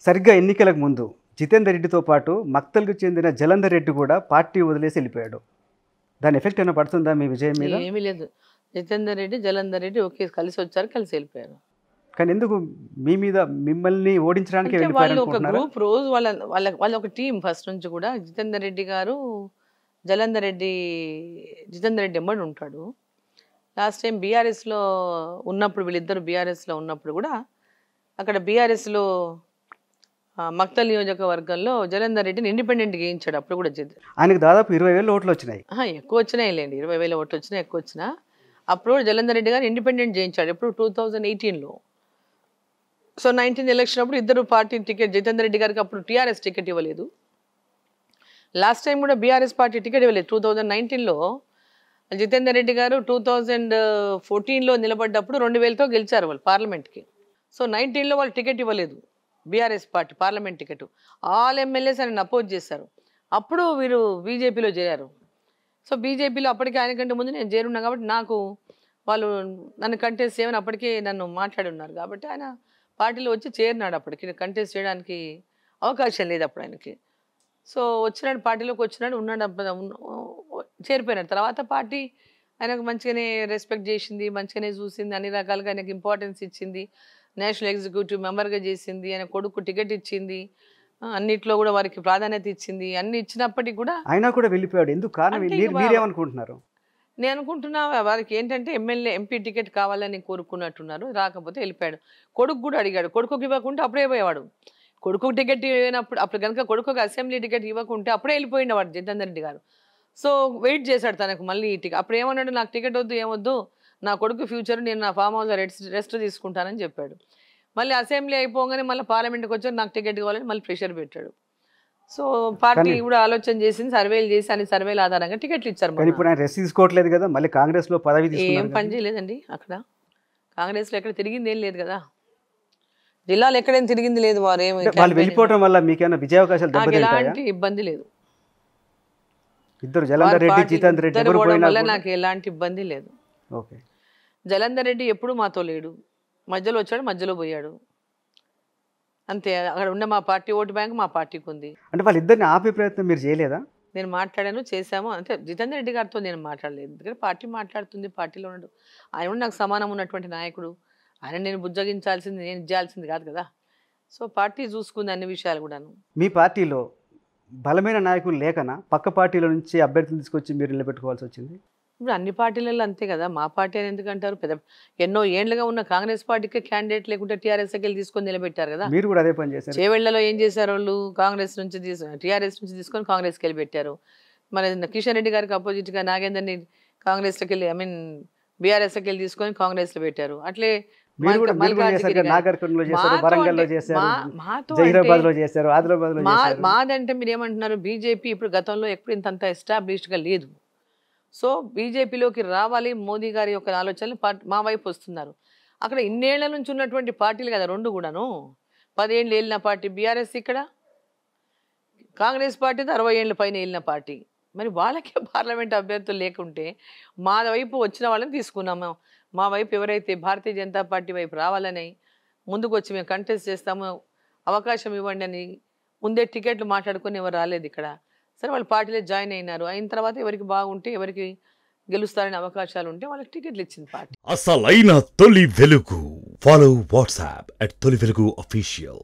సరిగ్గా ఎన్నికలకు ముందు జితేందర్ రెడ్డితో పాటు మక్తల్కు చెందిన జలంధర్ రెడ్డి కూడా పార్టీ వదిలేసి వెళ్ళిపోయాడు. దాని ఎఫెక్ట్ ఏమైనా పడుతుందా మీ విజయం మీద? ఏమీ లేదు. జితేందర్ రెడ్డి, జలంధర్ రెడ్డి ఒకే కలిసి వచ్చారు, కలిసి వెళ్ళిపోయారు. కానీ ఎందుకు మీ మీద మిమ్మల్ని ఓడించడానికి అంటే వెళ్ళిపోయారు వాళ్ళు ఒక అనుకుంటున్నారా? గ్రూప్ రోజు వాళ్ళ ఒక టీం ఫస్ట్ నుంచి కూడా. జితేందర్ రెడ్డి గారు జితేందర్ రెడ్డి ఎమ్మడి ఉంటాడు. లాస్ట్ టైం బీఆర్ఎస్లో ఉన్నప్పుడు, వీళ్ళిద్దరు బీఆర్ఎస్లో ఉన్నప్పుడు కూడా అక్కడ బీఆర్ఎస్లో మక్తల్ నియోజకవర్గంలో జలంధర్ రెడ్డిని ఇండిపెండెంట్గా వేయించాడు. అప్పుడు కూడా ఆయనకు దాదాపు 20,000 ఓట్లు వచ్చినాయి. ఎక్కువ వచ్చినాయి లేండి, 20,000 ఓట్లు వచ్చినాయి, ఎక్కువ వచ్చినా. అప్పుడు కూడా జలంధర్ రెడ్డి గారు ఇండిపెండెంట్ చేయించాడు. ఎప్పుడు 2018లో. సో 19 ఎలక్షన్ అప్పుడు ఇద్దరు పార్టీ టికెట్, జితేందర్ రెడ్డి గారికి అప్పుడు టీఆర్ఎస్ టికెట్ ఇవ్వలేదు. లాస్ట్ టైం కూడా బీఆర్ఎస్ పార్టీ టికెట్ ఇవ్వలేదు. 2019లో జితేందర్ రెడ్డి గారు 2014లో నిలబడ్డప్పుడు 2,000తో గెలిచారు వాళ్ళు పార్లమెంట్కి. సో 19లో వాళ్ళు టికెట్ ఇవ్వలేదు, BRS party parliament ticket. All MLAs ఆయన అపోజ్ చేశారు. అప్పుడు వీరు బీజేపీలో చేరారు. సో బీజేపీలో అప్పటికే ఆయనకంటే ముందు నేను చేరున్నా కాబట్టి నాకు వాళ్ళు నన్ను కంటెస్ట్ చేయమని అప్పటికే నన్ను మాట్లాడి ఉన్నారు కాబట్టి ఆయన పార్టీలో వచ్చి చేరినాడు. అప్పటికి కంటెస్ట్ చేయడానికి అవకాశం లేదు అప్పుడు ఆయనకి. సో వచ్చినాడు, పార్టీలోకి వచ్చినాడు, ఉన్నాడు, చేరిపోయినాడు. తర్వాత పార్టీ ఆయనకు మంచిగానే రెస్పెక్ట్ చేసింది, మంచిగానే చూసింది, అన్ని రకాలుగా ఆయనకు ఇంపార్టెన్స్ ఇచ్చింది, నేషనల్ ఎగ్జిక్యూటివ్ మెంబర్గా చేసింది, ఆయన కొడుకు టికెట్ ఇచ్చింది, అన్నిట్లో కూడా వారికి ప్రాధాన్యత ఇచ్చింది. అన్ని ఇచ్చినప్పటికీ కూడా ఆయన కూడా వెళ్ళిపోయాడు. ఎందుకు కారణం మీరేమనుకుంటున్నారు? నేను అనుకుంటున్నా వారికి ఏంటంటే ఎంపీ టికెట్ కావాలని కోరుకున్నట్టున్నారు, రాకపోతే వెళ్ళిపోయాడు. కొడుకు కూడా అడిగాడు, కొడుకుకి ఇవ్వకుంటే అప్పుడే పోయేవాడు. కొడుకు టికెట్ ఇవ్వనప్పుడు, అప్పుడు కనుక కొడుకుకి అసెంబ్లీ టికెట్ ఇవ్వకుంటే అప్పుడే వెళ్ళిపోయిండేవాడు జితేందర్ రెడ్డి గారు. సో వెయిట్ చేశాడు తనకు మళ్ళీ టికెట్. అప్పుడు ఏమన్నాడు, నాకు టికెట్ వద్దు, ఏమొద్దు, నా కొడుకు ఫ్యూచర్, నేను నా ఫామ్ హౌస్లో రెస్ట్ తీసుకుంటానని చెప్పాడు. మళ్ళీ అసెంబ్లీ అయిపోగానే మళ్ళీ పార్లమెంట్కి వచ్చారు, నాకు టికెట్ కావాలని మళ్ళీ ప్రెషర్ పెట్టాడు. సో పార్టీ కూడా ఆలోచన చేసింది, సర్వేలు చేసి అన్ని సర్వేల ఆధారంగా టికెట్లు ఇచ్చారు. ఇప్పుడు ఆయన రెస్ట్ తీసుకోవట్లేదు కదా, మళ్ళీ కాంగ్రెస్ లో పదవి ఏం పని చేయలేదండి అక్కడ. కాంగ్రెస్లో ఎక్కడ తిరిగింది ఏం లేదు కదా, జిల్లాలో ఎక్కడేం తిరిగింది లేదు. వాళ్ళు వెళ్ళిపోవడం వల్ల మీకేమైనా విజయ అవకాశాలు ఎలాంటి ఇబ్బంది లేదు. ఇద్దరు జలంధర్ రెడ్డి, జితేందర్ రెడ్డి వల్ల నాకు ఎలాంటి ఇబ్బంది లేదు. జలంధర్ రెడ్డి ఎప్పుడు మాతో లేడు, మధ్యలో వచ్చాడు, మధ్యలో పోయాడు, అంతే. అక్కడ ఉన్న మా పార్టీ ఓటు బ్యాంక్ మా పార్టీకి ఉంది. అంటే వాళ్ళిద్దరిని ఆపే ప్రయత్నం మీరు చేయలేదా? నేను మాట్లాడాను, చేశాము, అంతే. జితేందర్ రెడ్డి గారితో నేను మాట్లాడలేదు, ఎందుకంటే పార్టీ మాట్లాడుతుంది, పార్టీలో ఉన్నాడు. ఆయన కూడా నాకు సమానం ఉన్నటువంటి నాయకుడు, ఆయన నేను బుజ్జగించాల్సింది, నేను ఇచ్చాల్సింది కాదు కదా. సో పార్టీ చూసుకుంది అన్ని విషయాలు కూడాను. మీ పార్టీలో బలమైన నాయకులు లేకనా పక్క పార్టీల నుంచి అభ్యర్థులు తీసుకొచ్చి మీరు నిలబెట్టుకోవాల్సి వచ్చింది? ఇప్పుడు అన్ని పార్టీలలో అంతే కదా. మా పార్టీ అని ఎందుకంటారు, పెద్ద ఎన్నో ఏళ్లుగా ఉన్న కాంగ్రెస్ పార్టీకి క్యాండిడేట్ లేకుంటే టీఆర్ఎస్కి వెళ్ళి తీసుకొని నిలబెట్టారు కదా. మీరు కూడా అదే పని చేశారు. చేవెళ్లలో ఏం చేశారు వాళ్ళు, కాంగ్రెస్ నుంచి టీఆర్ఎస్ నుంచి తీసుకొని కాంగ్రెస్కి వెళ్ళి పెట్టారు. మరి కిషన్ రెడ్డి గారికి అపోజిట్గా నాగేందర్ని కాంగ్రెస్లోకి వెళ్ళి, బీఆర్ఎస్కి వెళ్ళి తీసుకొని కాంగ్రెస్లో పెట్టారు. అట్లే మాదంటే మీరు ఏమంటున్నారు, బీజేపీ ఇప్పుడు గతంలో ఎప్పుడు ఇంతంత ఎస్టాబ్లిష్డ్గా లేదు. సో బీజేపీలోకి రావాలి, మోదీ గారి యొక్క ఆలోచనలు మా వైపు వస్తున్నారు. అక్కడ ఇన్నేళ్ల నుంచి ఉన్నటువంటి పార్టీలు కదా రెండు కూడాను. 10 ఏళ్ళు వెళ్ళిన పార్టీ బీఆర్ఎస్, ఇక్కడ కాంగ్రెస్ పార్టీ 60 ఏళ్ళ పైన వెళ్ళిన పార్టీ. మరి వాళ్ళకే పార్లమెంట్ అభ్యర్థులు లేకుంటే మా వైపు వచ్చిన వాళ్ళని తీసుకున్నాము. మా వైపు ఎవరైతే భారతీయ జనతా పార్టీ వైపు రావాలని ముందుకు వచ్చి మేము కంటెస్ట్ చేస్తాము, అవకాశం ఇవ్వండి అని ముందే టికెట్లు మాట్లాడుకొని ఎవరు రాలేదు ఇక్కడ. సరే వాళ్ళు పార్టీలో జాయిన్ అయినారు, అయిన తర్వాత ఎవరికి బాగుంటే, ఎవరికి గెలుస్తారనే అవకాశాలు ఉంటే వాళ్ళకి టికెట్లు ఇచ్చింది పార్టీ. అసలైన తొలి వెలుగు. ఫాలో వాట్సాప్ @తొలి వెలుగు official.